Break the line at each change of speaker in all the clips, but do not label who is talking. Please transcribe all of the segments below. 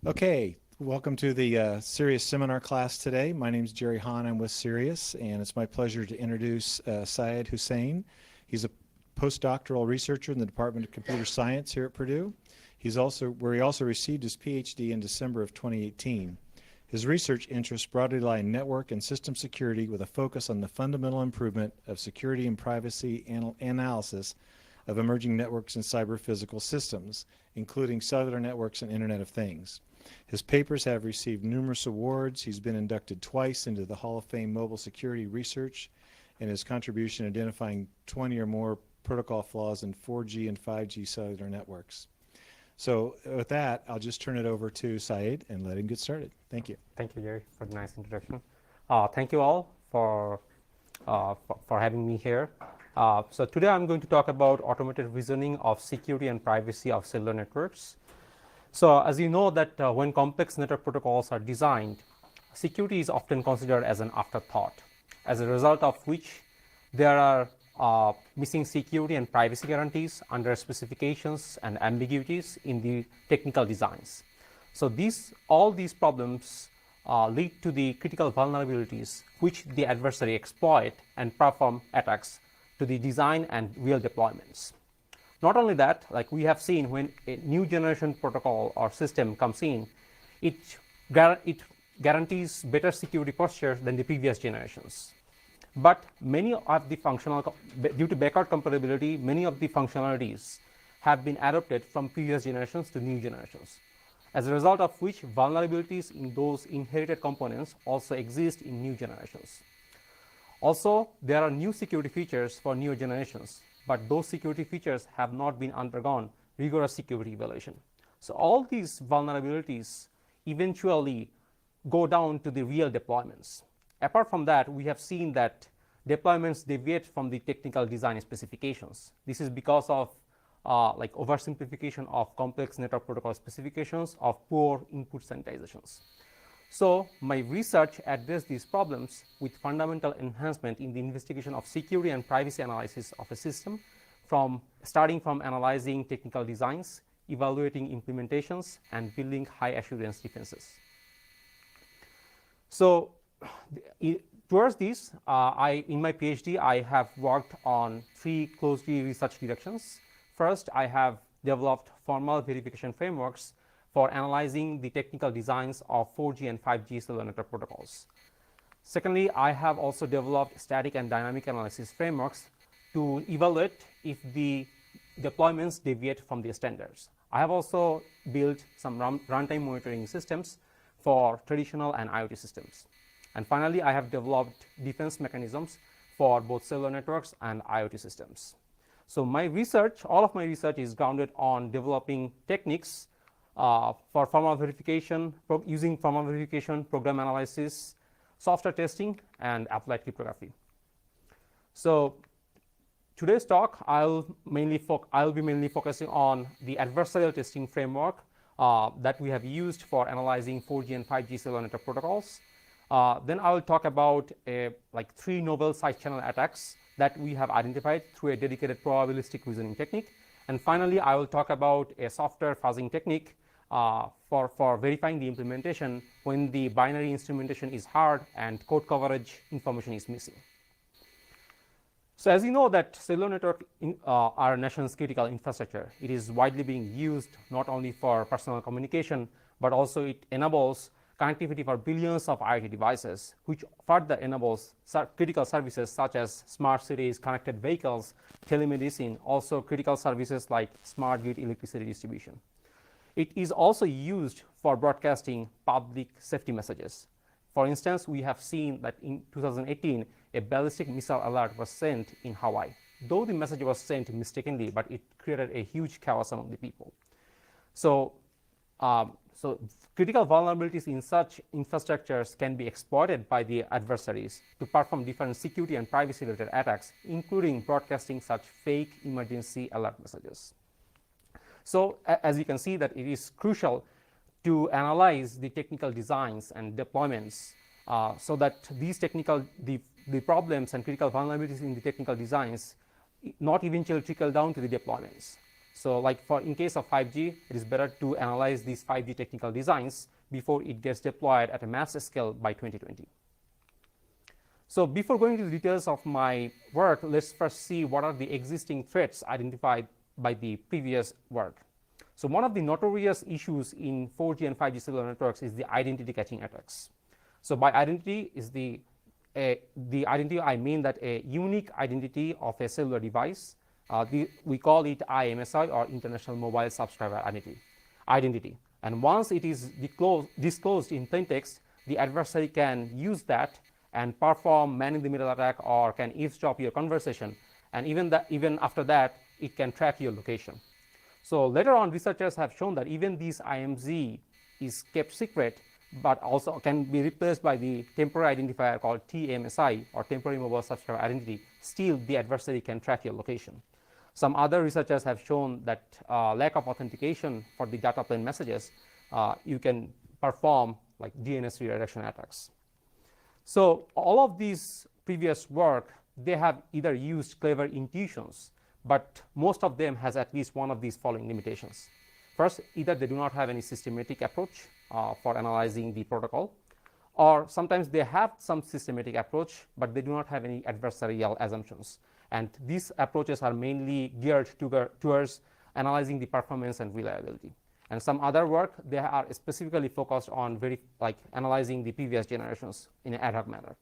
Okay, welcome to the CERIAS seminar class today. My name is Jerry Hahn. I'm with CERIAS, and it's my pleasure to introduce Syed Hussain. He's a postdoctoral researcher in the Department of Computer Science here at Purdue. He also received his PhD in December of 2018. His research interests broadly lie in network and system security with a focus on the fundamental improvement of security and privacy analysis of emerging networks and cyber-physical systems, including cellular networks and Internet of Things. His papers have received numerous awards. He's been inducted twice into the Hall of Fame Mobile Security Research, and his contribution identifying 20 or more protocol flaws in 4G and 5G cellular networks. So with that, I'll just turn it over to Syed and let him get started. Thank you.
Thank you, Jerry, for the nice introduction. Thank you all for having me here. So today I'm going to talk about automated reasoning of security and privacy of cellular networks. So as you know that when complex network protocols are designed, security is often considered as an afterthought, as a result of which there are missing security and privacy guarantees under specifications and ambiguities in the technical designs. So all these problems lead to the critical vulnerabilities which the adversary exploit and perform attacks to the design and real deployments. Not only that, like we have seen, when a new generation protocol or system comes in, it guarantees better security posture than the previous generations. But many of the due to backward compatibility, many of the functionalities have been adopted from previous generations to new generations, as a result of which vulnerabilities in those inherited components also exist in new generations. Also, there are new security features for newer generations, but those security features have not been undergone rigorous security evaluation. So all these vulnerabilities eventually go down to the real deployments. Apart from that, we have seen that deployments deviate from the technical design specifications. This is because of like oversimplification of complex network protocol specifications of poor input sanitizations. So my research addressed these problems with fundamental enhancement in the investigation of security and privacy analysis of a system, starting from analyzing technical designs, evaluating implementations, and building high assurance defenses. So towards this, in my PhD, I have worked on 3 closely researched directions. First, I have developed formal verification frameworks for analyzing the technical designs of 4G and 5G cellular network protocols. Secondly, I have also developed static and dynamic analysis frameworks to evaluate if the deployments deviate from the standards. I have also built some runtime monitoring systems for traditional and IoT systems. And finally, I have developed defense mechanisms for both cellular networks and IoT systems. So my research, all of my research is grounded on developing techniques for formal verification, using formal verification, program analysis, software testing, and applied cryptography. So today's talk, I'll be mainly focusing on the adversarial testing framework that we have used for analyzing 4G and 5G cellular network protocols. Then I will talk about 3 novel side channel attacks that we have identified through a dedicated probabilistic reasoning technique. And finally, I will talk about a software fuzzing technique for verifying the implementation when the binary instrumentation is hard and code coverage information is missing. So as you know that cellular network are a nation's critical infrastructure. It is widely being used not only for personal communication, but also it enables connectivity for billions of IoT devices, which further enables critical services such as smart cities, connected vehicles, telemedicine, also critical services like smart grid electricity distribution. It is also used for broadcasting public safety messages. For instance, we have seen that in 2018, a ballistic missile alert was sent in Hawaii. Though the message was sent mistakenly, but it created a huge chaos among the people. So critical vulnerabilities in such infrastructures can be exploited by the adversaries to perform different security and privacy-related attacks, including broadcasting such fake emergency alert messages. So as you can see that it is crucial to analyze the technical designs and deployments so that these the problems and critical vulnerabilities in the technical designs not eventually trickle down to the deployments. So like in case of 5G, it is better to analyze these 5G technical designs before it gets deployed at a mass scale by 2020. So before going to the details of my work, let's first see what are the existing threats identified by the previous work. So one of the notorious issues in 4G and 5G cellular networks is the identity catching attacks. So by identity is the identity, I mean that a unique identity of a cellular device. We call it IMSI, or International Mobile Subscriber Identity. And once it is disclosed in plain text, the adversary can use that and perform man-in-the-middle attack, or can eavesdrop your conversation. And even after that, it can track your location. So later on, researchers have shown that even this IMZ is kept secret, but also can be replaced by the temporary identifier called TMSI, or Temporary Mobile Subscriber Identity. Still, the adversary can track your location. Some other researchers have shown that lack of authentication for the data plane messages, you can perform like DNS redirection attacks. So all of these previous work, they have either used clever intuitions, but most of them has at least one of these following limitations. First, either they do not have any systematic approach for analyzing the protocol, or sometimes they have some systematic approach, but they do not have any adversarial assumptions. And these approaches are mainly geared towards analyzing the performance and reliability. And some other work, they are specifically focused on analyzing the previous generations in an ad hoc manner.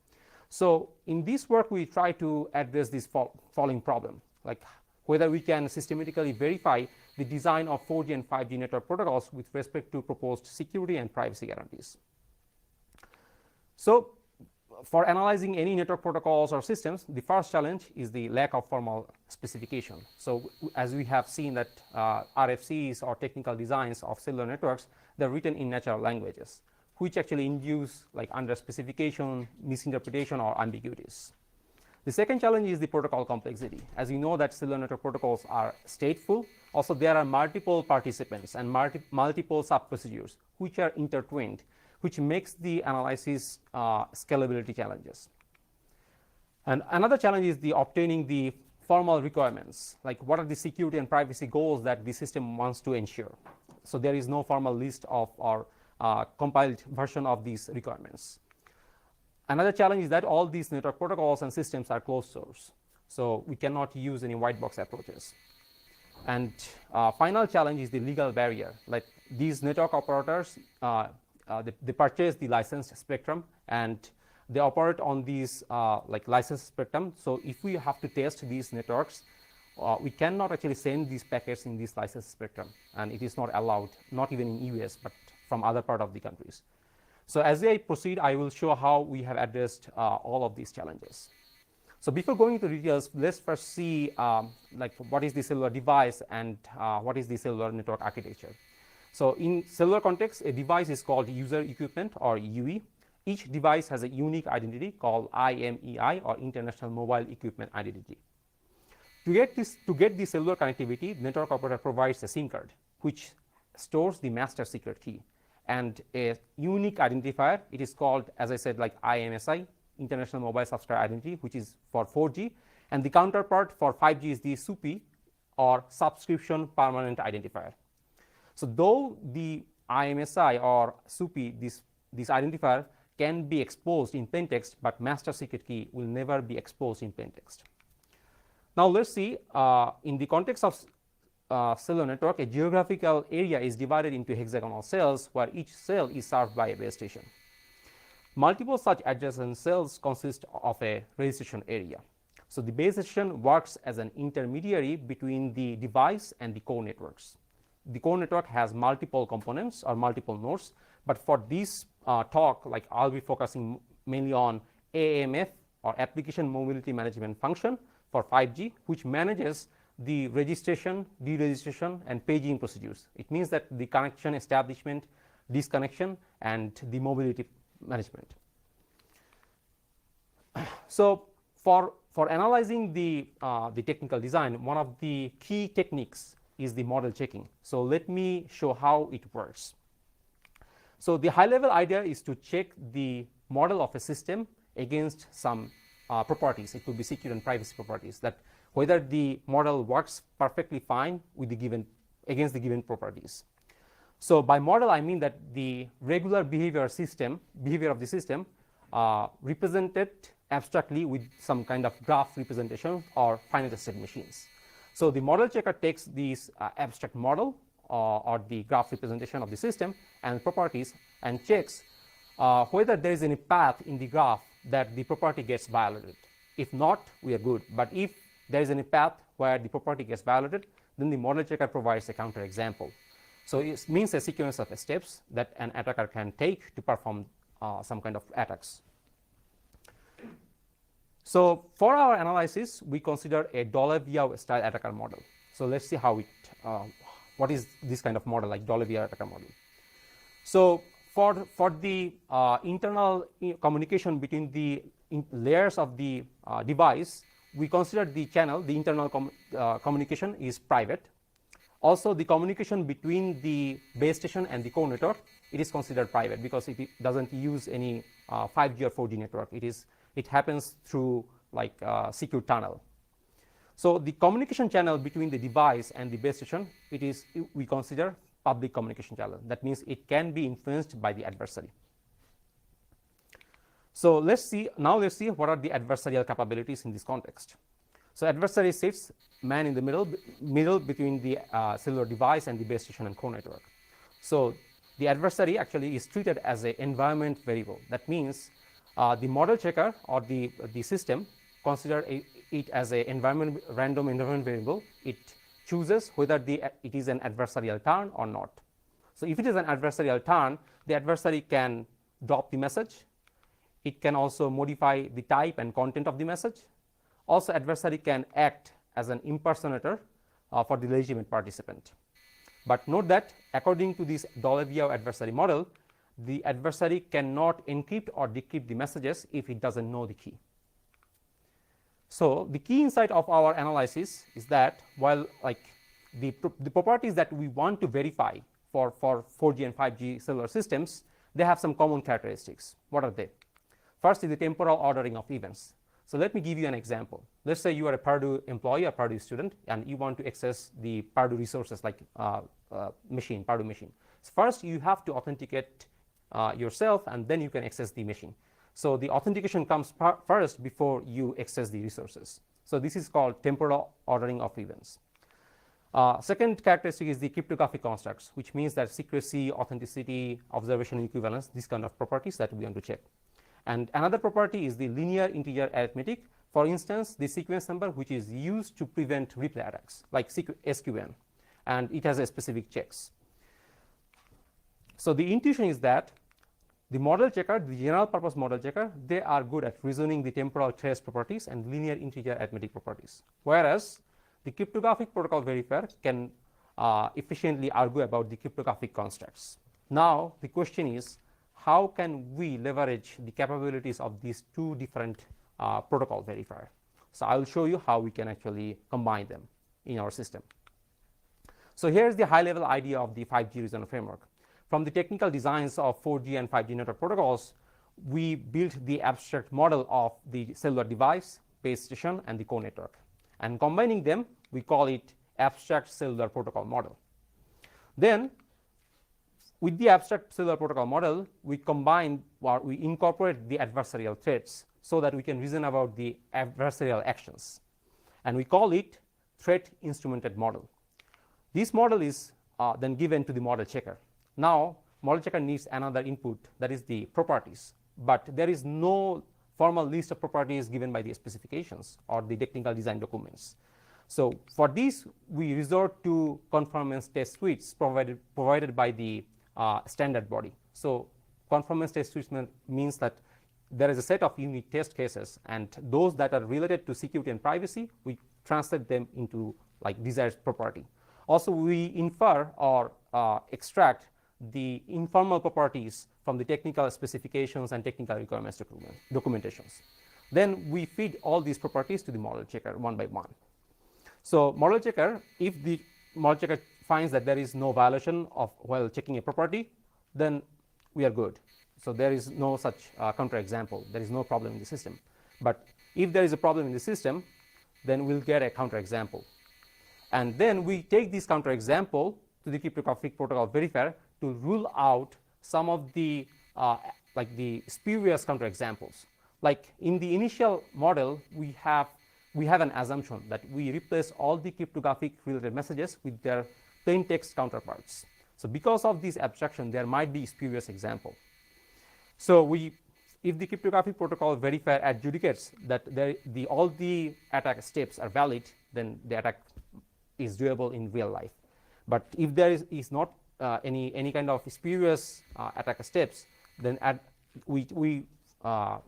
So in this work, we try to address this following problem, like whether we can systematically verify the design of 4G and 5G network protocols with respect to proposed security and privacy guarantees. So for analyzing any network protocols or systems, the first challenge is the lack of formal specification. So as we have seen that RFCs, or technical designs of cellular networks, they're written in natural languages, which actually induce under specification, misinterpretation, or ambiguities. The second challenge is the protocol complexity. As you know that cellular network protocols are stateful. Also, there are multiple participants and multiple sub-procedures which are intertwined, which makes the analysis scalability challenges. And another challenge is the obtaining the formal requirements, like what are the security and privacy goals that the system wants to ensure. So there is no formal list of or compiled version of these requirements. Another challenge is that all these network protocols and systems are closed source, so we cannot use any white box approaches. And final challenge is the legal barrier. Like these network operators, they purchase the licensed spectrum and they operate on these licensed spectrum. So if we have to test these networks, we cannot actually send these packets in this licensed spectrum, and it is not allowed, not even in US, but from other part of the countries. So as I proceed, I will show how we have addressed all of these challenges. So before going into details, let's first see what is the cellular device and what is the cellular network architecture. So in cellular context, a device is called user equipment, or UE. Each device has a unique identity called IMEI, or International Mobile Equipment Identity. To get the cellular connectivity, the network operator provides a SIM card, which stores the master secret key, and a unique identifier. It is called, as I said, like IMSI, International Mobile Subscriber Identity, which is for 4G, and the counterpart for 5G is the SUPI, or Subscription Permanent Identifier. So though the IMSI or SUPI, this identifier can be exposed in plain text, but master secret key will never be exposed in plain text. Now let's see, in the context of cellular network, a geographical area is divided into hexagonal cells, where each cell is served by a base station. Multiple such adjacent cells consist of a registration area. So the base station works as an intermediary between the device and the core networks. The core network has multiple components or multiple nodes, but for this talk, I'll be focusing mainly on AMF, or Application Mobility Management Function, for 5G, which manages the registration, deregistration, and paging procedures. It means that the connection establishment, disconnection, and the mobility management. So for analyzing the technical design, one of the key techniques is the model checking. So let me show how it works. So the high level idea is to check the model of a system against some properties. It could be security and privacy properties, that whether the model works perfectly fine with against the given properties. So by model, I mean that the regular behavior of the system represented abstractly with some kind of graph representation or finite state machines. So the model checker takes this abstract model or the graph representation of the system and properties and checks whether there is any path in the graph that the property gets violated. If not, we are good. But if there is any path where the property gets violated, then the model checker provides a counterexample. So it means a sequence of steps that an attacker can take to perform some kind of attacks. So for our analysis, we consider a Dolovyov style attacker model. So let's see how what is this kind of model like Dolovyov attacker model. So for the internal communication between the layers of the device, we consider the channel, the internal communication is private. Also, the communication between the base station and the core network, it is considered private because it doesn't use any 5G or 4G network. It happens through like a secure tunnel. So the communication channel between the device and the base station, we consider public communication channel. That means it can be influenced by the adversary. So let's see what are the adversarial capabilities in this context. So adversary sits man in the middle between the cellular device and the base station and core network. So the adversary actually is treated as an environment variable. That means the model checker or the system consider it as a random environment variable. It chooses whether it is an adversarial turn or not. So if it is an adversarial turn, the adversary can drop the message. It can also modify the type and content of the message. Also, adversary can act as an impersonator for the legitimate participant. But note that according to this Dolovyov adversary model, the adversary cannot encrypt or decrypt the messages if it doesn't know the key. So the key insight of our analysis is that while like the properties that we want to verify for 4G and 5G cellular systems, they have some common characteristics. What are they? First is the temporal ordering of events. So let me give you an example. Let's say you are a Purdue employee or Purdue student, and you want to access the Purdue resources like Purdue machine. So first, you have to authenticate yourself, and then you can access the machine. So the authentication comes first before you access the resources. So this is called temporal ordering of events. Second characteristic is the cryptographic constructs, which means that secrecy, authenticity, observation equivalence, these kind of properties that we want to check. And another property is the linear integer arithmetic. For instance, the sequence number which is used to prevent replay attacks like SQN, and it has a specific checks. So the intuition is that the model checker, the general purpose model checker, they are good at reasoning the temporal trace properties and linear integer arithmetic properties, whereas the cryptographic protocol verifier can efficiently argue about the cryptographic constructs. Now the question is, how can we leverage the capabilities of these two different protocol verifiers? So I will show you how we can actually combine them in our system. So here's the high-level idea of the 5G reasoner framework. From the technical designs of 4G and 5G network protocols, we built the abstract model of the cellular device, base station, and the core network. And combining them, we call it abstract cellular protocol model. Then with the abstract cellular protocol model, we combine or we incorporate the adversarial threats so that we can reason about the adversarial actions. And we call it threat instrumented model. This model is then given to the model checker. Now, model checker needs another input, that is the properties. But there is no formal list of properties given by the specifications or the technical design documents. So for this, we resort to conformance test suites provided by the standard body. So conformance test suites means that there is a set of unit test cases, and those that are related to security and privacy, we translate them into like desired property. Also, we infer or extract the informal properties from the technical specifications and technical requirements documentations. Then we feed all these properties to the model checker one by one. So model checker, if the model checker finds that there is no violation of while checking a property, then we are good. So there is no such counterexample. There is no problem in the system. But if there is a problem in the system, then we'll get a counterexample. And then we take this counterexample to the cryptographic protocol verifier to rule out some of the like the spurious counterexamples. Like in the initial model, we have an assumption that we replace all the cryptographic related messages with their plain text counterparts. So because of this abstraction, there might be spurious example. So if the cryptographic protocol verifier adjudicates that all the attack steps are valid, then the attack is doable in real life. But if there is not any kind of spurious attack steps, then we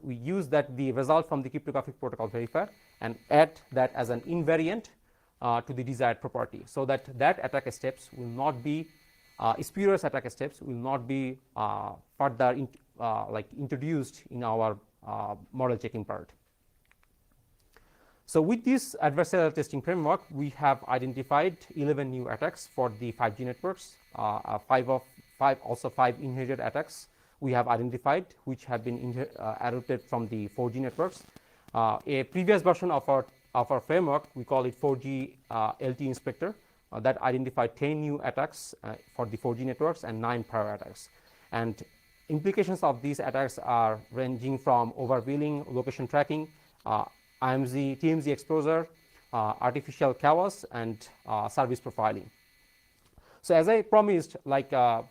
use the result from the cryptographic protocol verifier and add that as an invariant to the desired property, so that attack steps will not be spurious attack steps will not be further like introduced in our model checking part. So with this adversarial testing framework, we have identified 11 new attacks for the 5G networks, 5 inherited attacks we have identified, which have been adopted from the 4G networks. A previous version of our framework, we call it 4G LT inspector, that identified 10 new attacks for the 4G networks and 9 prior attacks. And implications of these attacks are ranging from overbilling, location tracking, IMZ, TMZ exposure, artificial chaos, and service profiling. So as I promised, like the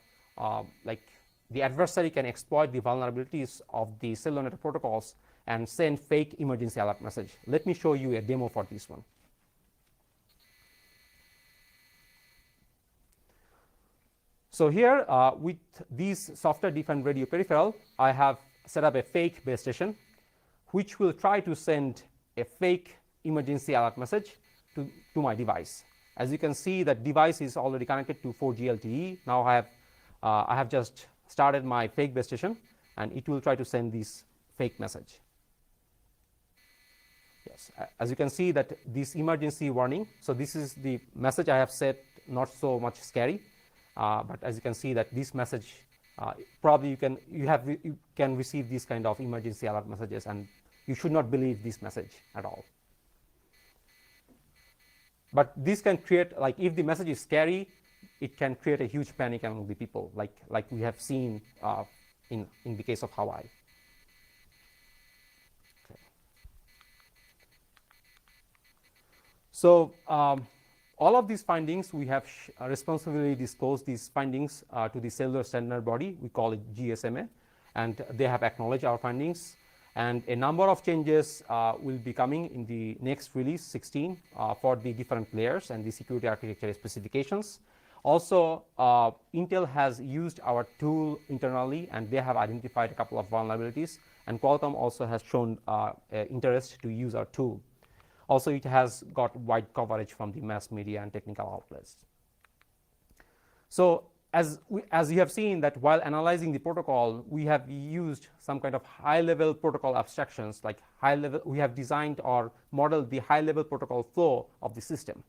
adversary can exploit the vulnerabilities of the cellular network protocols and send fake emergency alert message. Let me show you a demo for this one. So here, with this software-defined radio peripheral, I have set up a fake base station, which will try to send a fake emergency alert message to my device. As you can see, that device is already connected to 4G LTE. Now I have just started my fake base station, and it will try to send this fake message. Yes, as you can see that this emergency warning. So this is the message I have set, not so much scary, but as you can see that this message probably you can receive these kind of emergency alert messages, and you should not believe this message at all. But this can create, like, if the message is scary, it can create a huge panic among the people, like we have seen in the case of Hawaii. Okay. So all of these findings, we have responsibly disclosed these findings to the cellular standard body. We call it GSMA, and they have acknowledged our findings. And a number of changes will be coming in the next release 16 for the different layers and the security architecture specifications. Also, Intel has used our tool internally, and they have identified a couple of vulnerabilities. And Qualcomm also has shown interest to use our tool. Also, it has got wide coverage from the mass media and technical outlets. So as you have seen that while analyzing the protocol, we have used some kind of high-level protocol abstractions, like we have designed or modeled the high-level protocol flow of the system.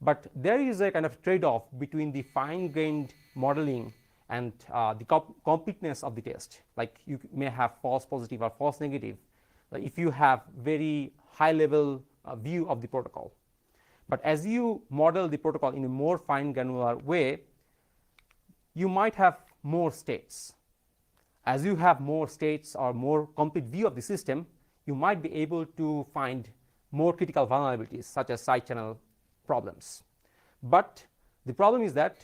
But there is a kind of trade-off between the fine-grained modeling and the completeness of the test. Like you may have false positive or false negative if you have very high-level view of the protocol. But as you model the protocol in a more fine granular way, you might have more states. As you have more states or more complete view of the system, you might be able to find more critical vulnerabilities, such as side channel problems. But the problem is that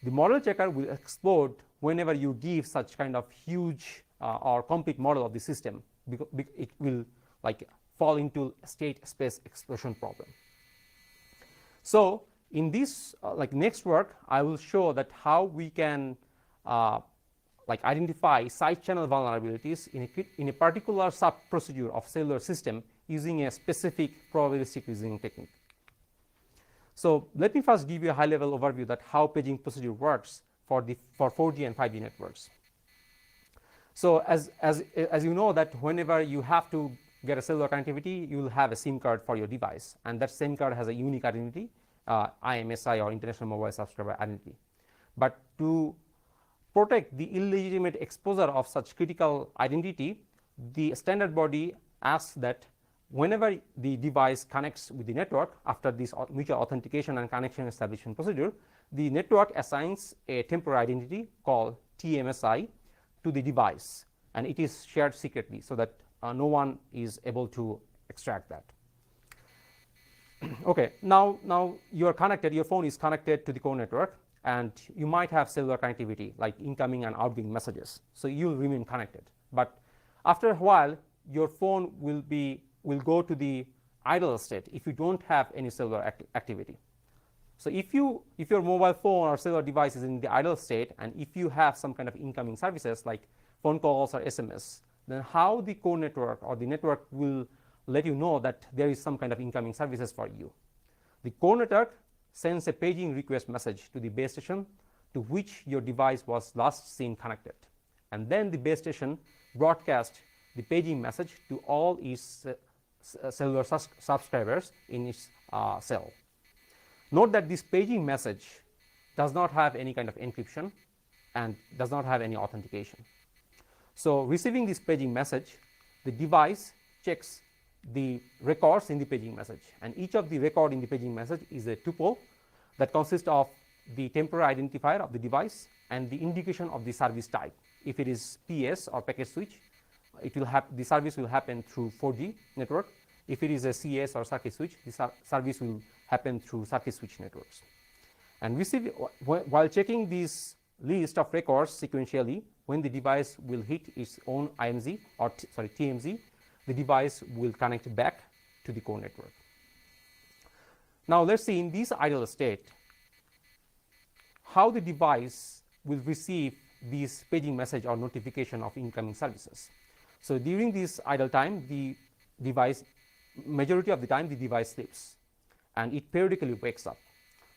the model checker will explode whenever you give such kind of huge or complete model of the system, because it will like fall into state space explosion problem. So in this like next work, I will show that how we can like identify side channel vulnerabilities in a particular sub procedure of cellular system using a specific probabilistic reasoning technique. So let me first give you a high level overview that how paging procedure works for 4G and 5G networks. So as you know that whenever you have to get a cellular connectivity, you will have a SIM card for your device, and that SIM card has a unique identity, IMSI or International Mobile Subscriber Identity. But to protect the illegitimate exposure of such critical identity, the standard body asks that whenever the device connects with the network after this mutual authentication and connection establishment procedure, the network assigns a temporary identity called TMSI to the device, and it is shared secretly so that no one is able to extract that. Okay, now you are connected, your phone is connected to the core network, and you might have cellular connectivity like incoming and outgoing messages, so you will remain connected. But after a while, your phone will go to the idle state if you don't have any cellular activity. So if your mobile phone or cellular device is in the idle state, and if you have some kind of incoming services like phone calls or SMS, then how the core network or the network will let you know that there is some kind of incoming services for you? The core network sends a paging request message to the base station to which your device was last seen connected, and then the base station broadcasts the paging message to all its cellular subscribers in its cell. Note that this paging message does not have any kind of encryption and does not have any authentication. So receiving this paging message, the device checks the records in the paging message, and each of the record in the paging message is a tuple that consists of the temporary identifier of the device and the indication of the service type. If it is PS or packet switch, the service will happen through 4G network. If it is a CS or circuit switch, the service will happen through circuit switch networks. And while checking this list of records sequentially, when the device will hit its own IMZ or TMZ, the device will connect back to the core network. Now let's see in this idle state how the device will receive this paging message or notification of incoming services. So during this idle time, the device, majority of the time, the device sleeps, and it periodically wakes up.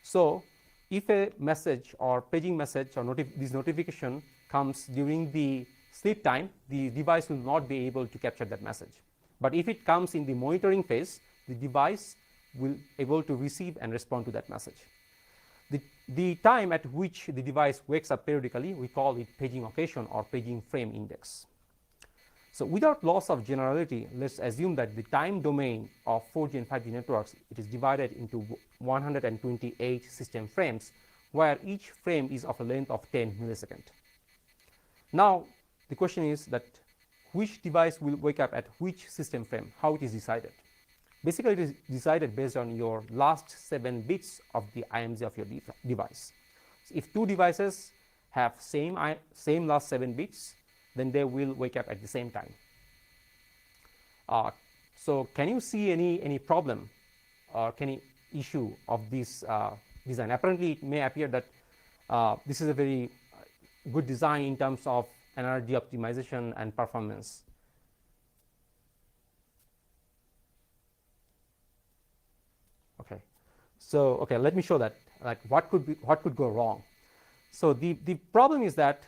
So if a message or paging message or this notification comes during the sleep time, the device will not be able to capture that message. But if it comes in the monitoring phase, the device will be able to receive and respond to that message. The time at which the device wakes up periodically, we call it paging occasion or paging frame index. So without loss of generality, let's assume that the time domain of 4G and 5G networks, it is divided into 128 system frames, where each frame is of a length of 10 milliseconds. Now the question is that which device will wake up at which system frame, how it is decided. Basically, it is decided based on your last 7 bits of the IMZ of your device. So if two devices have same last 7 bits, then they will wake up at the same time. So can you see any problem or any issue of this design? Apparently, it may appear that this is a very good design in terms of energy optimization and performance. Okay, so let me show that, like what could go wrong. So the problem is that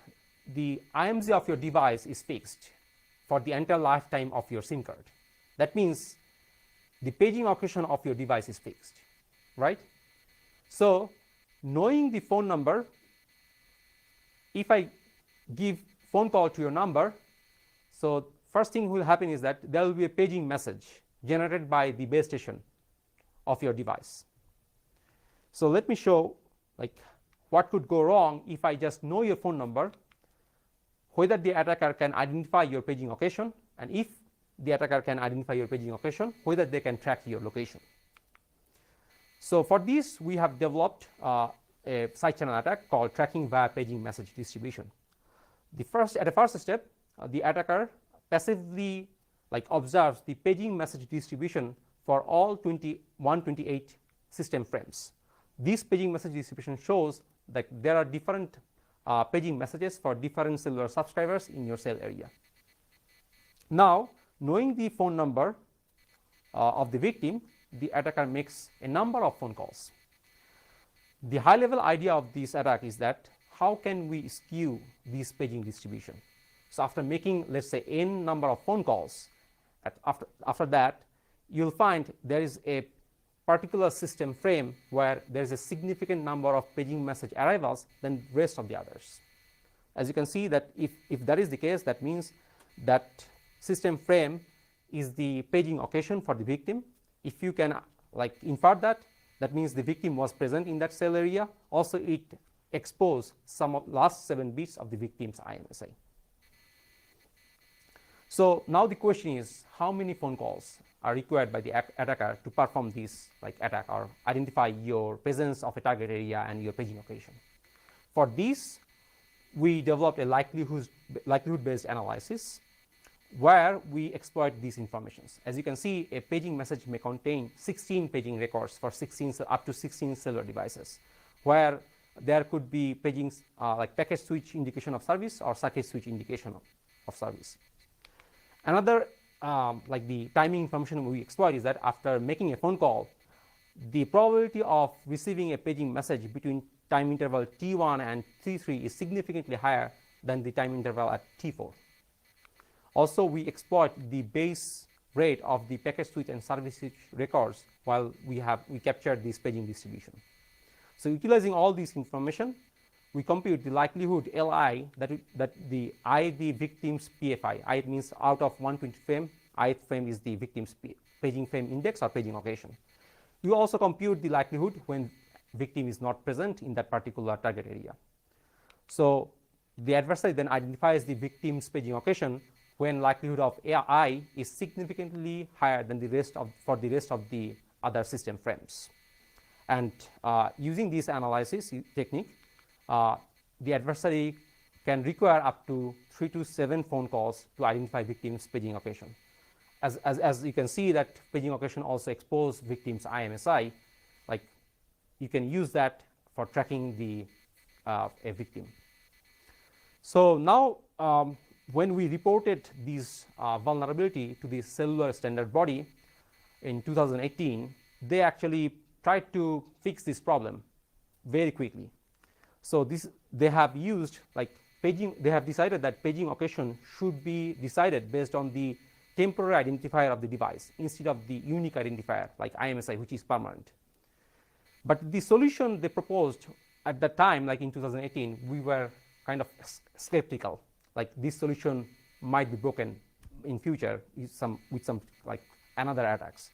the IMZ of your device is fixed for the entire lifetime of your SIM card. That means the paging occasion of your device is fixed, right? So knowing the phone number, if I give phone call to your number, so first thing will happen is that there will be a paging message generated by the base station of your device. So let me show like what could go wrong if I just know your phone number, whether the attacker can identify your paging occasion, and if the attacker can identify your paging occasion, whether they can track your location. So for this, we have developed a side channel attack called tracking via paging message distribution. At the first step, the attacker passively observes the paging message distribution for all 128 system frames. This paging message distribution shows that there are different paging messages for different cellular subscribers in your cell area. Now, knowing the phone number of the victim, the attacker makes a number of phone calls. The high-level idea of this attack is that how can we skew this paging distribution? So after making, let's say, n number of phone calls, after that, you'll find there is a particular system frame where there is a significant number of paging message arrivals than the rest of the others. As you can see that if that is the case, that means that system frame is the paging occasion for the victim. If you can infer that, that means the victim was present in that cell area. Also, it exposed some of last 7 bits of the victim's IMSI. So now the question is, how many phone calls are required by the attacker to perform this attack or identify your presence of a target area and your paging occasion? For this, we developed a likelihood-based analysis where we exploit these informations. As you can see, a paging message may contain 16 paging records for up to 16 cellular devices, where there could be paging packet switch indication of service or circuit switch indication of service. Another the timing information we exploit is that after making a phone call, the probability of receiving a paging message between time interval T1 and T3 is significantly higher than the time interval at T4. Also, we exploit the base rate of the packet switch and service switch records while we captured this paging distribution. So utilizing all this information, we compute the likelihood Li that the ith victim's PFI. Ith means out of 120 frame, ith frame is the victim's paging frame index or paging occasion. We also compute the likelihood when victim is not present in that particular target area. So the adversary then identifies the victim's paging occasion when likelihood of I is significantly higher than for the rest of the other system frames. And using this analysis technique, the adversary can require up to 3 to 7 phone calls to identify victim's paging occasion. As you can see that paging occasion also expose victim's IMSI, you can use that for tracking a victim. So now when we reported this vulnerability to the Cellular standard body in 2018, they actually tried to fix this problem very quickly. So they have used paging. They have decided that paging occasion should be decided based on the temporary identifier of the device instead of the unique identifier like IMSI, which is permanent. But the solution they proposed at that time, in 2018, we were kind of skeptical. This solution might be broken in future with some another attacks.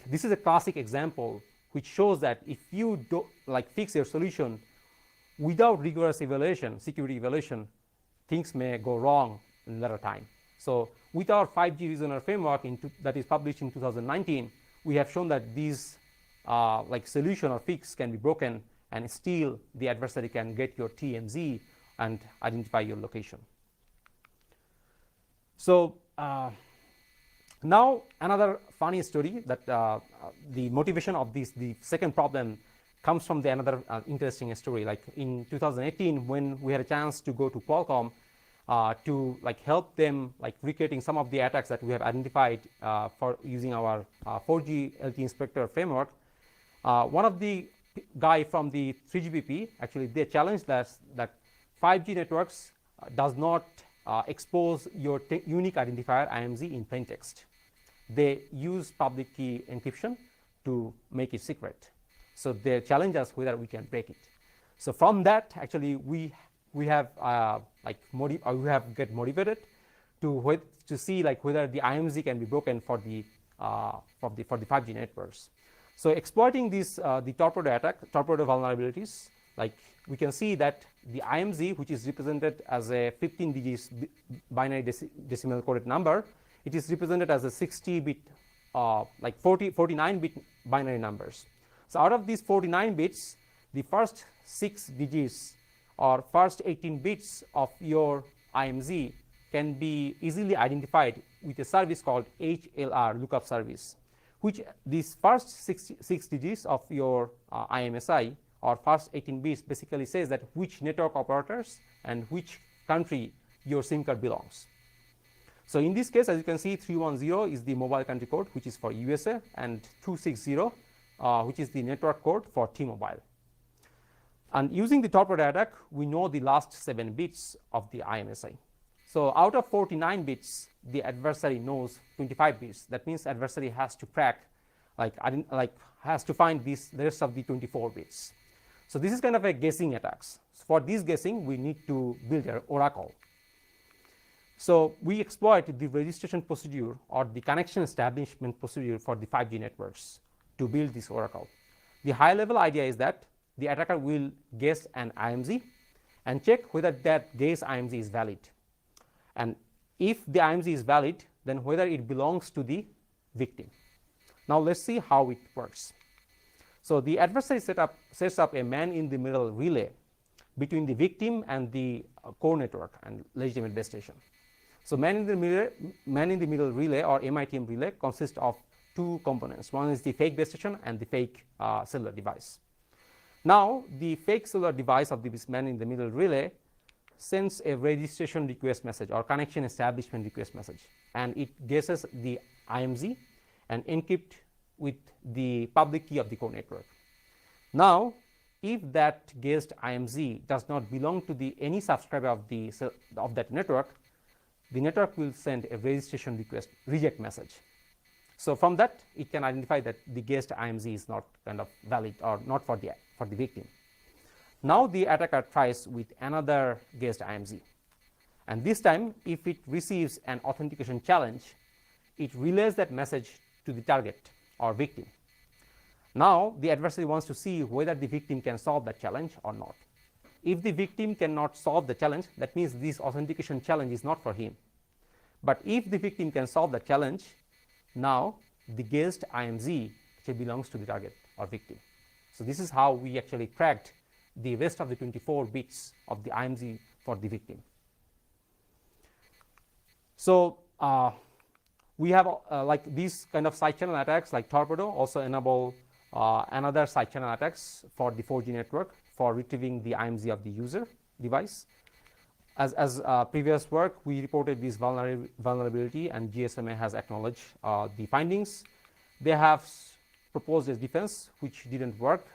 This is a classic example which shows that if you do fix your solution without rigorous evaluation, security evaluation, things may go wrong in later time. So with our 5G reasoner framework that is published in 2019, we have shown that these solution or fix can be broken and still the adversary can get your TMZ and identify your location. So now another funny story that the motivation of the second problem comes from another interesting story. In 2018, when we had a chance to go to Qualcomm to help them recreating some of the attacks that we have identified for using our 4G LT inspector framework, one of the guy from the 3GPP actually they challenged us that 5G networks does not expose your unique identifier IMZ in plain text. They use public key encryption to make it secret. So they challenge us whether we can break it. So from that, actually, we have get motivated to see whether the IMZ can be broken for the 5G networks. So exploiting this the torpedo vulnerabilities, we can see that the IMZ, which is represented as a 15 digits binary decimal coded number, it is represented as a 60-bit, 49-bit binary numbers. So out of these 49 bits, the first 6 digits or first 18 bits of your IMZ can be easily identified with a service called HLR lookup service, which these first 6 digits of your IMSI or first 18 bits basically says that which network operators and which country your SIM card belongs. So in this case, as you can see, 310 is the mobile country code, which is for USA, and 260, which is the network code for T-Mobile. And using the torpedo attack, we know the last 7 bits of the IMSI. So out of 49 bits, the adversary knows 25 bits. That means adversary has to crack, has to find the rest of the 24 bits. So this is kind of a guessing attacks. So for this guessing, we need to build an oracle. So we exploit the registration procedure or the connection establishment procedure for the 5G networks to build this oracle. The high level idea is that the attacker will guess an IMG and check whether that guess IMG is valid. And if the IMG is valid, then whether it belongs to the victim. Now let's see how it works. So the adversary sets up a man in the middle relay between the victim and the core network and legitimate base station. So man in the middle relay or MITM relay consists of two components. One is the fake base station and the fake cellular device. Now the fake cellular device of this man in the middle relay sends a registration request message or connection establishment request message, and it guesses the IMG and encrypt with the public key of the core network. Now if that guessed IMG does not belong to any subscriber of that network, the network will send a registration request reject message. So from that it can identify that the guessed IMG is not kind of valid or not for the victim. Now the attacker tries with another guessed IMG, and this time if it receives an authentication challenge, it relays that message to the target or victim. Now the adversary wants to see whether the victim can solve that challenge or not. If the victim cannot solve the challenge, that means this authentication challenge is not for him. But if the victim can solve the challenge, now the guessed IMG actually belongs to the target or victim. So this is how we actually cracked the rest of the 24 bits of the IMG for the victim. So we have like these kind of side channel attacks like Torpedo also enable another side channel attacks for the 4G network for retrieving the IMG of the user device. As previous work, we reported this vulnerability, and GSMA has acknowledged the findings. They have proposed a defense which didn't work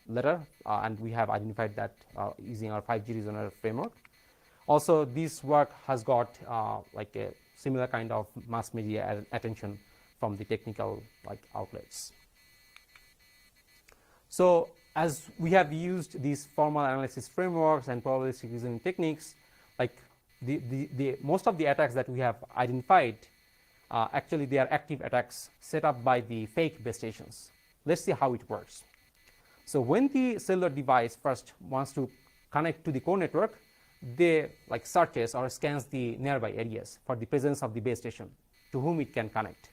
later, and we have identified that using our 5G reasoner framework. Also, this work has got like a similar kind of mass media attention from the technical outlets. So as we have used these formal analysis frameworks and probabilistic reasoning techniques, like the most of the attacks that we have identified, actually they are active attacks set up by the fake base stations. Let's see how it works. So when the cellular device first wants to connect to the core network, they searches or scans the nearby areas for the presence of the base station to whom it can connect.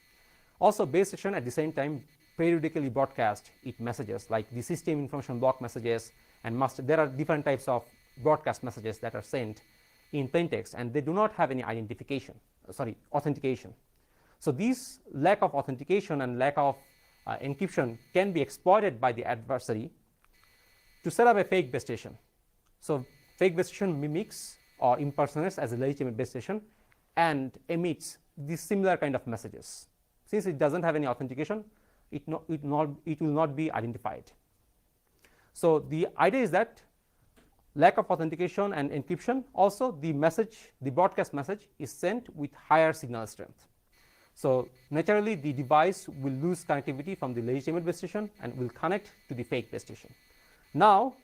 Also, base station at the same time periodically broadcast its messages, like the system information block messages, and there are different types of broadcast messages that are sent in plain text, and they do not have any authentication. So this lack of authentication and lack of encryption can be exploited by the adversary to set up a fake base station. So fake base station mimics or impersonates as a legitimate base station and emits these similar kind of messages. Since it doesn't have any authentication, it will not be identified. So the idea is that lack of authentication and encryption, also the broadcast message is sent with higher signal strength. So naturally the device will lose connectivity from the legitimate base station and will connect to the fake base station. Now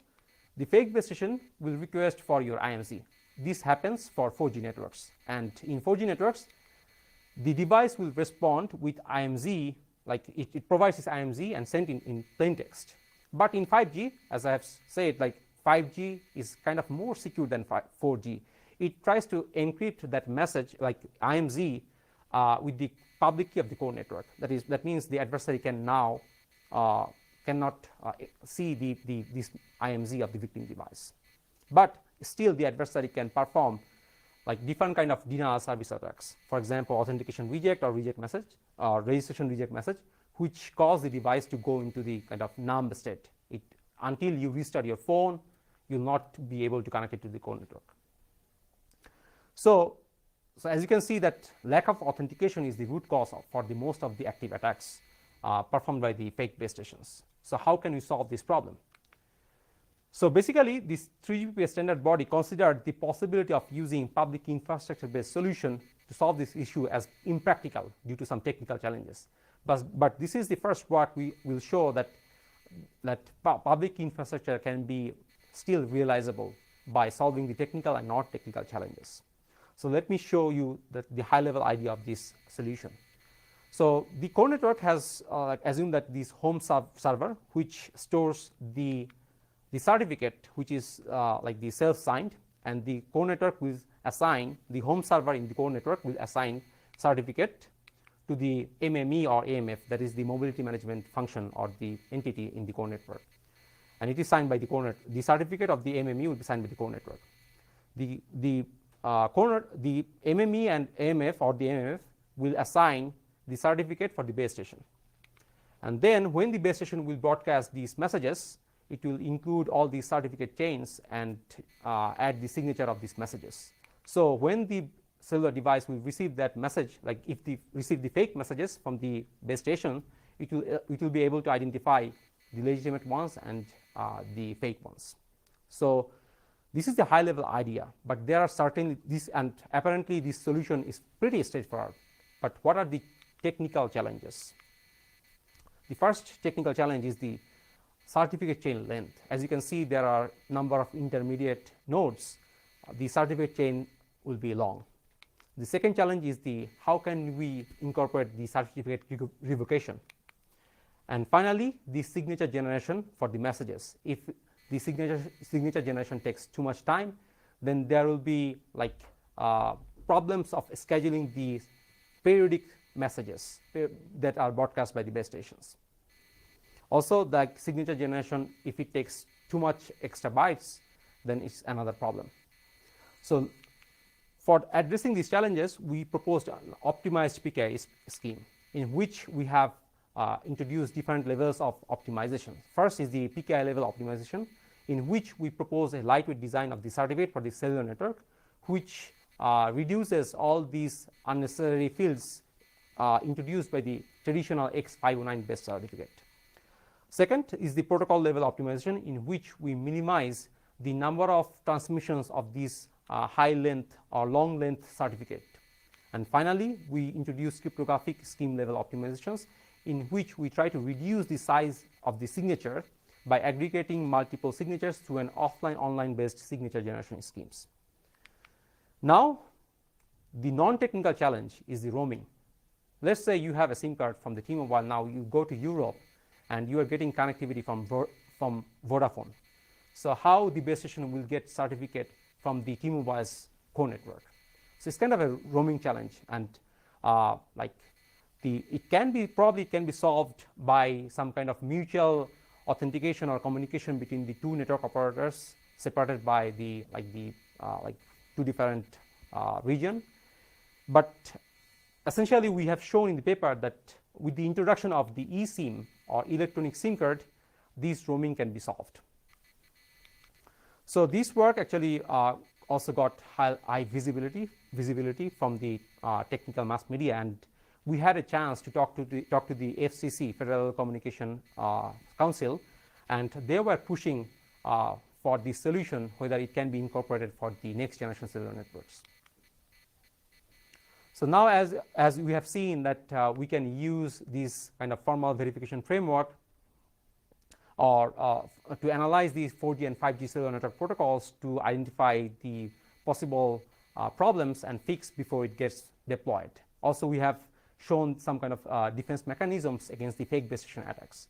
the fake base station will request for your IMG. This happens for 4G networks, and in 4G networks the device will respond with IMG, like it provides its IMG and sent in plain text. But in 5G, as I have said, 5G is kind of more secure than 4G. It tries to encrypt that message like IMG with the public key of the core network. That means the adversary can now cannot see this IMG of the victim device. But still the adversary can perform different kind of denial service attacks. For example, authentication reject or reject message or registration reject message, which cause the device to go into the kind of numb state. Until you restart your phone, you'll not be able to connect it to the core network. So as you can see, that lack of authentication is the root cause for the most of the active attacks performed by the fake base stations. So how can we solve this problem? So basically, this 3GPP standard body considered the possibility of using public infrastructure-based solution to solve this issue as impractical due to some technical challenges. But this is the first work we will show that public infrastructure can be still realizable by solving the technical and non-technical challenges. So let me show you the high-level idea of this solution. So the core network has assumed that this home server, which stores the certificate, which is like the self-signed, and the core network will assign the home server in the core network will assign certificate to the MME or AMF, that is the mobility management function or the entity in the core network, and it is signed by the core network. The certificate of the MME will be signed by the core network. The MME and AMF or the MMF will assign the certificate for the base station, and then when the base station will broadcast these messages, it will include all the certificate chains and add the signature of these messages. So when the cellular device will receive that message, like if they receive the fake messages from the base station, it will be able to identify the legitimate ones and the fake ones. So this is the high level idea, but there are certainly this, and apparently this solution is pretty straightforward. But what are the technical challenges? The first technical challenge is the certificate chain length. As you can see, there are a number of intermediate nodes. The certificate chain will be long. The second challenge is how can we incorporate the certificate revocation. And finally, the signature generation for the messages. If the signature generation takes too much time, then there will be like problems of scheduling the periodic messages that are broadcast by the base stations. Also, the signature generation, if it takes too much extra bytes, then it's another problem. So for addressing these challenges, we proposed an optimized PKI scheme in which we have introduced different levels of optimization. First is the PKI level optimization, in which we propose a lightweight design of the certificate for the cellular network, which reduces all these unnecessary fields introduced by the traditional X509 based certificate. Second is the protocol level optimization, in which we minimize the number of transmissions of these high length or long length certificate. And finally, we introduce cryptographic scheme level optimizations, in which we try to reduce the size of the signature by aggregating multiple signatures through an offline online based signature generation schemes. Now, the non-technical challenge is the roaming. Let's say you have a SIM card from the T-Mobile. Now you go to Europe and you are getting connectivity from Vodafone. So how the base station will get certificate from the T-Mobile's core network? So it's kind of a roaming challenge, and it can be solved by some kind of mutual authentication or communication between the two network operators separated by the two different region. But essentially, we have shown in the paper that with the introduction of the eSIM or electronic SIM card, this roaming can be solved. So this work actually also got high visibility from the technical mass media, and we had a chance to talk to the FCC, Federal Communication Council, and they were pushing for the solution whether it can be incorporated for the next generation cellular networks. So now, as we have seen that we can use this kind of formal verification framework or to analyze these 4G and 5G cellular network protocols to identify the possible problems and fix before it gets deployed. Also, we have shown some kind of defense mechanisms against the fake base station attacks.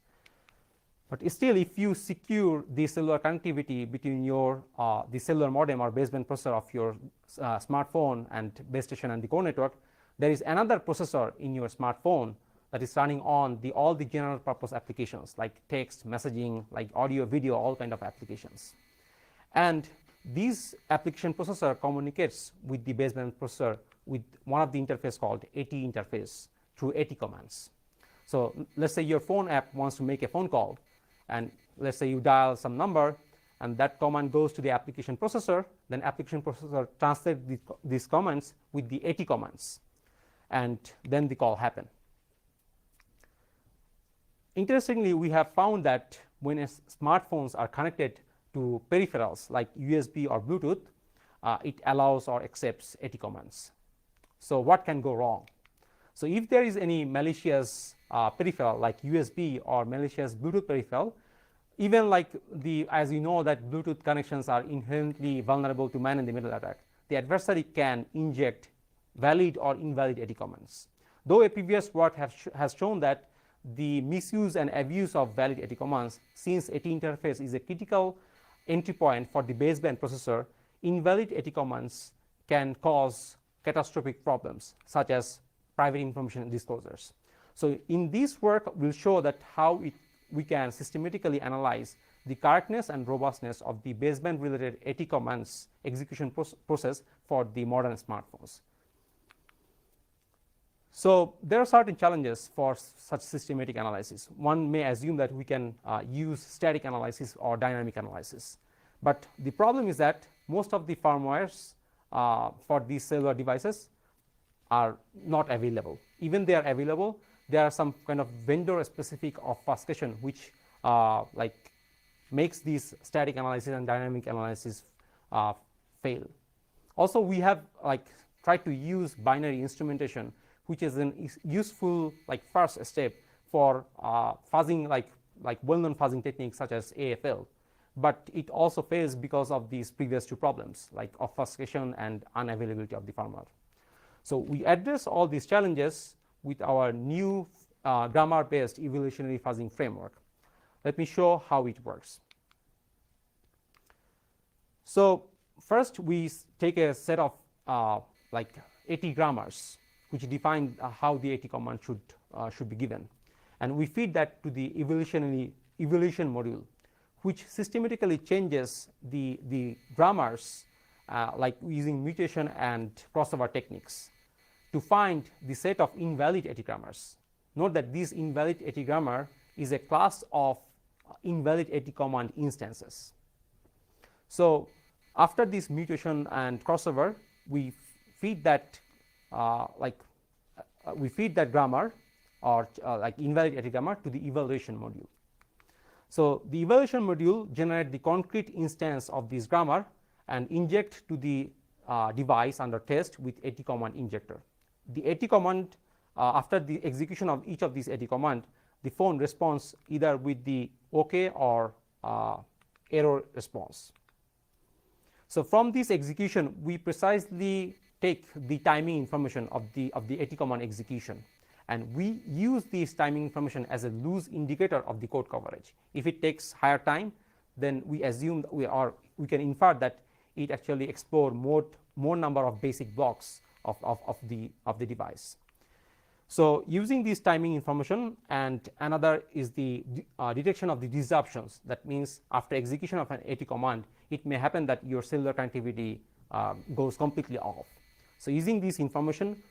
But still, if you secure the cellular connectivity between your the cellular modem or baseband processor of your smartphone and base station and the core network, there is another processor in your smartphone that is running on all the general purpose applications like text, messaging, like audio, video, all kind of applications. And this application processor communicates with the baseband processor with one of the interface called AT interface through AT commands. So let's say your phone app wants to make a phone call, and let's say you dial some number, and that command goes to the application processor. Then application processor translates these commands with the AT commands, and then the call happens. Interestingly, we have found that when smartphones are connected to peripherals like USB or Bluetooth, it allows or accepts AT commands. So what can go wrong? So if there is any malicious peripheral like USB or malicious Bluetooth peripheral, even like as you know that Bluetooth connections are inherently vulnerable to man-in-the-middle attack, the adversary can inject valid or invalid AT commands. Though a previous work has shown that the misuse and abuse of valid AT commands, since AT interface is a critical entry point for the baseband processor, invalid AT commands can cause catastrophic problems such as private information disclosures. So in this work, we'll show that how we can systematically analyze the correctness and robustness of the baseband related AT commands execution process for the modern smartphones. So there are certain challenges for such systematic analysis. One may assume that we can use static analysis or dynamic analysis. But the problem is that most of the firmwares for these cellular devices are not available. Even they are available, there are some kind of vendor specific obfuscation which like makes these static analysis and dynamic analysis fail. Also, we have like tried to use binary instrumentation, which is an useful like first step for fuzzing, like well-known fuzzing techniques such as AFL. But it also fails because of these previous two problems, like obfuscation and unavailability of the firmware. So we address all these challenges with our new grammar-based evolutionary fuzzing framework. Let me show how it works. So first, we take a set of like AT grammars, which define how the AT command should be given, and we feed that to the evolution module, which systematically changes the grammars like using mutation and crossover techniques to find the set of invalid AT grammars. Note that this invalid AT grammar is a class of invalid AT command instances. So after this mutation and crossover, we feed that we feed that grammar or like invalid AT grammar to the evaluation module. So the evaluation module generate the concrete instance of this grammar and inject to the device under test with AT command injector. The AT command, after the execution of each of these AT command, the phone responds either with the OK or error response. So from this execution, we precisely take the timing information of the AT command execution, and we use this timing information as a loose indicator of the code coverage. If it takes higher time, then we assume that we can infer that it actually explores more number of basic blocks of the device. So using this timing information, and another is the detection of the disruptions. That means after execution of an AT command, it may happen that your cellular connectivity goes completely off. So using this information,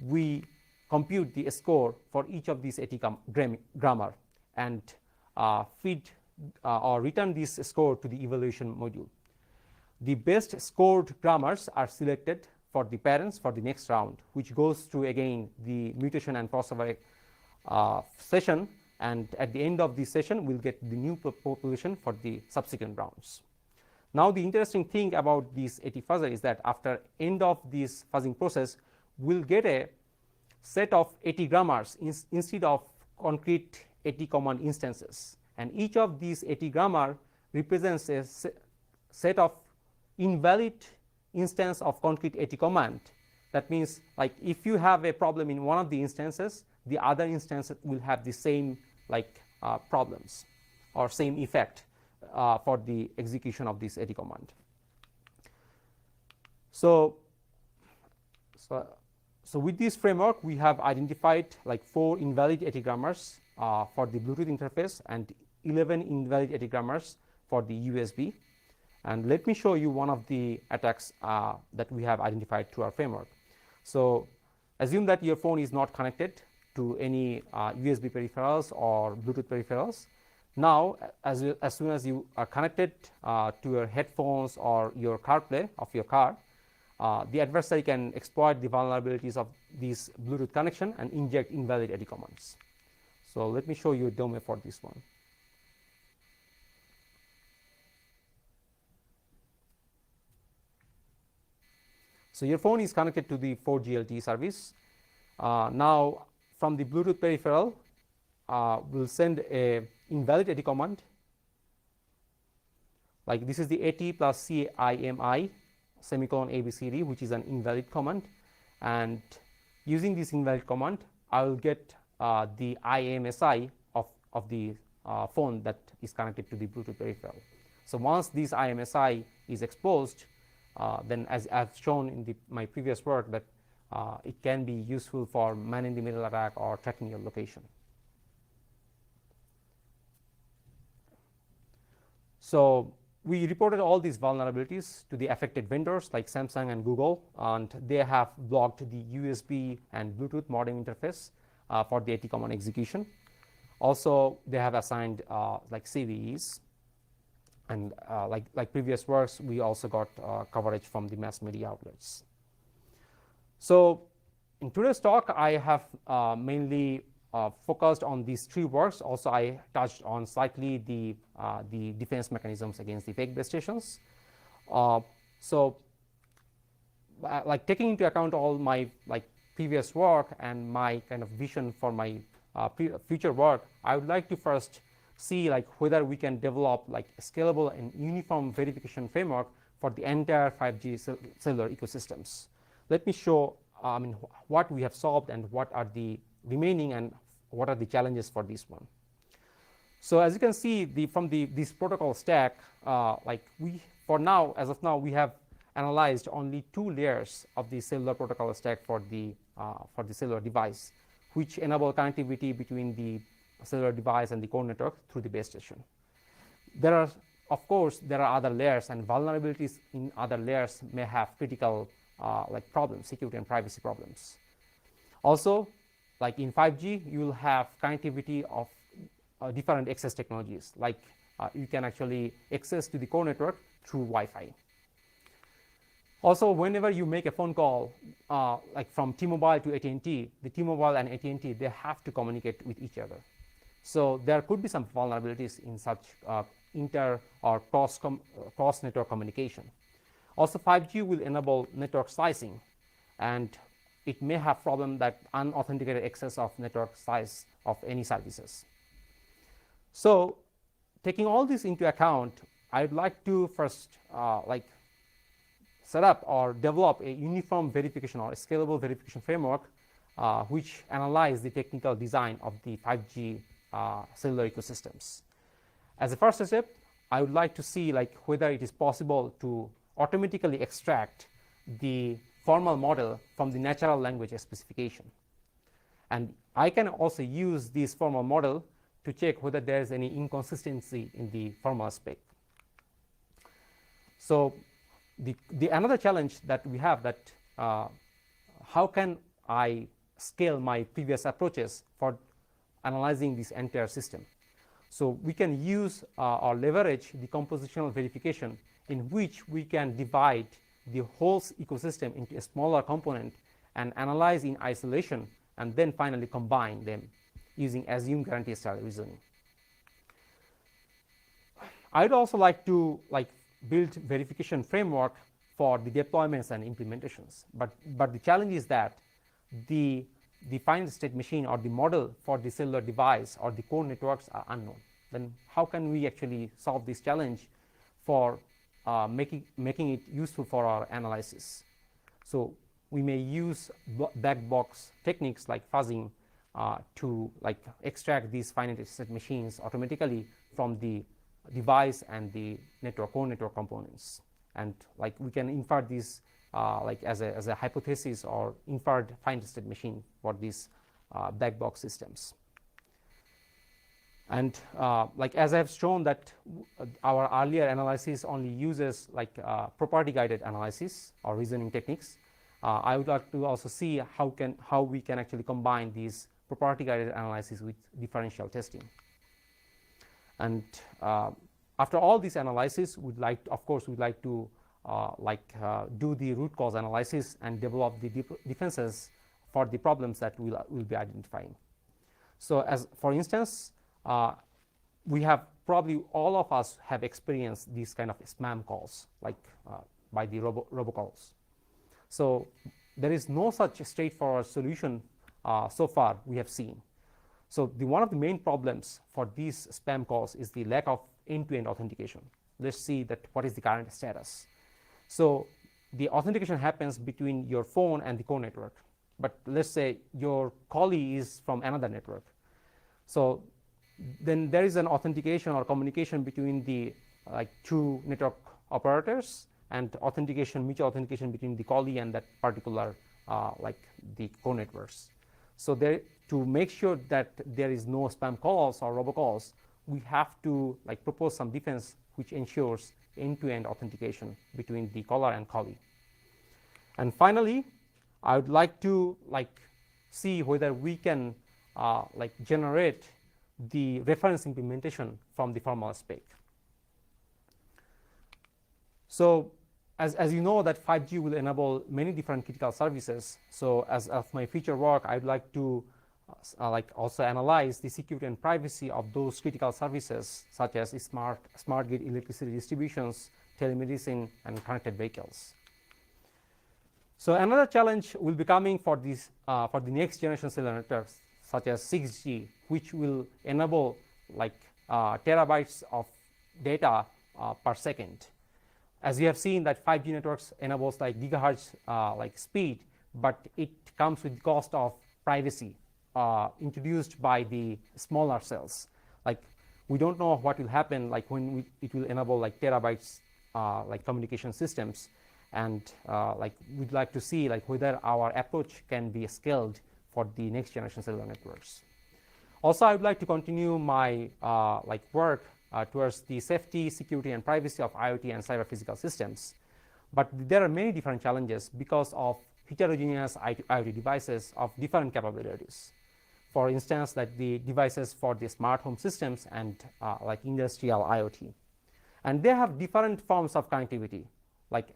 we compute the score for each of these AT grammar and feed or return this score to the evaluation module. The best scored grammars are selected for the parents for the next round, which goes through again the mutation and crossover session, and at the end of this session we'll get the new population for the subsequent rounds. Now the interesting thing about this AT fuzzer is that after end of this fuzzing process, we'll get a set of AT grammars instead of concrete AT command instances, and each of these AT grammar represents a set of invalid instance of concrete AT command. That means, like, if you have a problem in one of the instances, the other instance will have the same problems or same effect for the execution of this AT command. So with this framework, we have identified like 4 invalid AT grammars for the Bluetooth interface and 11 invalid AT grammars for the USB. And let me show you one of the attacks that we have identified through our framework. So assume that your phone is not connected to any USB peripherals or Bluetooth peripherals. Now, as soon as you are connected to your headphones or your CarPlay of your car, the adversary can exploit the vulnerabilities of this Bluetooth connection and inject invalid AT commands. So let me show you a demo for this one. So your phone is connected to the 4G LTE service. Now from the Bluetooth peripheral, we'll send a invalid AT command. Like this is the AT plus CIMI semicolon ABCD, which is an invalid command. And using this invalid command, I will get the IMSI of the phone that is connected to the Bluetooth peripheral. So once this IMSI is exposed, then as I've shown in my previous work, that it can be useful for man-in-the-middle attack or tracking your location. So we reported all these vulnerabilities to the affected vendors like Samsung and Google, and they have blocked the USB and Bluetooth modem interface for the AT command execution. Also, they have assigned like CVEs, and like previous works, we also got coverage from the mass media outlets. So in today's talk, I have mainly focused on these 3 works. Also, I touched on slightly the defense mechanisms against the fake base stations. So like taking into account all my previous work and my kind of vision for my future work, I would like to first see whether we can develop a scalable and uniform verification framework for the entire 5G cellular ecosystems. Let me show what we have solved and what are the remaining and what are the challenges for this one. So as you can see, from this protocol stack, as of now, we have analyzed only 2 layers of the cellular protocol stack for the cellular device, which enable connectivity between the cellular device and the core network through the base station. Of course, there are other layers, and vulnerabilities in other layers may have critical problems, security and privacy problems. Also, like in 5G, you will have connectivity of different access technologies, you can actually access to the core network through Wi-Fi. Also, whenever you make a phone call, from T-Mobile to AT&T, the T-Mobile and AT&T, they have to communicate with each other. So there could be some vulnerabilities in such inter or cross network communication. Also, 5G will enable network slicing, and it may have problem that unauthenticated access of network slice of any services. So taking all this into account, I would like to first set up or develop a uniform verification or a scalable verification framework which analyze the technical design of the 5G cellular ecosystems. As a first step, I would like to see whether it is possible to automatically extract the formal model from the natural language specification. And I can also use this formal model to check whether there is any inconsistency in the formal spec. So the another challenge that we have, that how can I scale my previous approaches for analyzing this entire system? So we can use or leverage the compositional verification, in which we can divide the whole ecosystem into a smaller component and analyze in isolation, and then finally combine them using assume guarantee style reasoning. I'd also like to build verification framework for the deployments and implementations, but the challenge is that the final state machine or the model for the cellular device or the core networks are unknown. Then how can we actually solve this challenge for making it useful for our analysis? So we may use black box techniques like fuzzing to extract these finite state machines automatically from the device and the core network components, and we can infer these as a hypothesis or inferred finite state machine for these black box systems. And as I have shown that our earlier analysis only uses property guided analysis or reasoning techniques, I would like to also see how we can actually combine these property guided analysis with differential testing. And after all this analysis, we'd like to do the root cause analysis and develop the defenses for the problems that we'll be identifying. So as for instance, we have probably all of us have experienced these kind of spam calls by the robocalls. So there is no such straightforward solution so far we have seen. So one of the main problems for these spam calls is the lack of end-to-end authentication. Let's see what is the current status. So the authentication happens between your phone and the core network. But let's say your callee is from another network. So then there is an authentication or communication between the two network operators, and mutual authentication between the callee and that particular the core networks. So to make sure that there is no spam calls or robocalls, we have to propose some defense which ensures end-to-end authentication between the caller and callee. And finally, I would like to see whether we can generate the reference implementation from the formal spec. So as you know that 5G will enable many different critical services. So as of my future work, I'd like to also analyze the security and privacy of those critical services such as smart grid electricity distributions, telemedicine, and connected vehicles. So another challenge will be coming for the next generation cellular networks such as 6G, which will enable terabytes of data per second. As you have seen that 5G networks enables gigahertz speed, but it comes with the cost of privacy introduced by the smaller cells. We don't know what will happen when it will enable terabytes communication systems, and we'd like to see whether our approach can be scaled for the next generation cellular networks. Also, I would like to continue my work towards the safety, security, and privacy of IoT and cyber physical systems. But there are many different challenges because of heterogeneous IoT devices of different capabilities. For instance, the devices for the smart home systems and industrial IoT. And they have different forms of connectivity.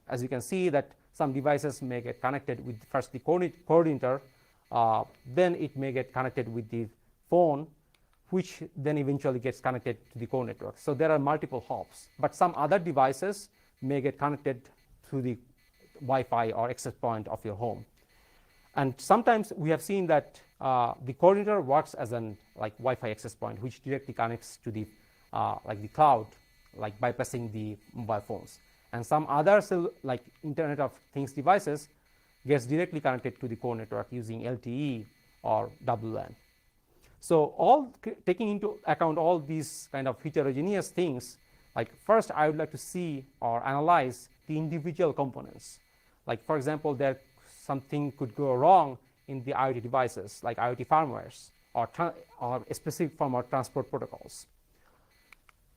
As you can see that some devices may get connected with first the coordinator, then it may get connected with the phone, which then eventually gets connected to the core network. So there are multiple hops. But some other devices may get connected to the Wi-Fi or access point of your home. And sometimes we have seen that the coordinator works as an Wi-Fi access point, which directly connects to the the cloud, bypassing the mobile phones. And some other Internet of Things devices gets directly connected to the core network using LTE or WLAN. So taking into account all these kind of heterogeneous things, first I would like to see or analyze the individual components. For example, there something could go wrong in the IoT devices, like IoT firmwares or a specific form of transport protocols.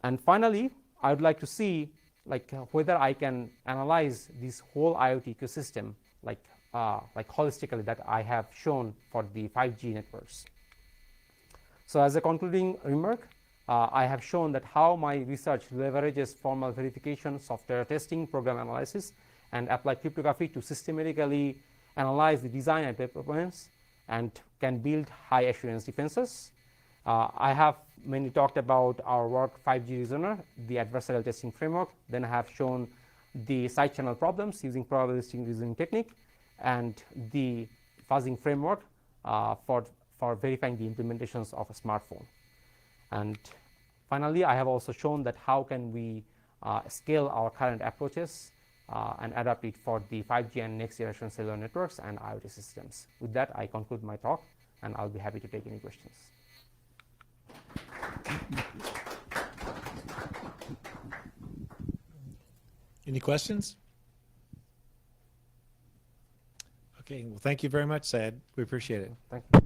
And finally, I would like to see whether I can analyze this whole IoT ecosystem holistically that I have shown for the 5G networks. So as a concluding remark, I have shown that how my research leverages formal verification, software testing, program analysis, and applied cryptography to systematically analyze the design and performance and can build high assurance defenses. I have mainly talked about our work 5G Reasoner, the adversarial testing framework. Then I have shown the side channel problems using probabilistic reasoning technique and the fuzzing framework for verifying the implementations of a smartphone. And finally, I have also shown that how can we scale our current approaches and adapt it for the 5G and next generation cellular networks and IoT systems. With that, I conclude my talk, and I'll be happy to take any questions.
Any questions? Okay, well, thank you very much, Syed. We appreciate it.
Thank you.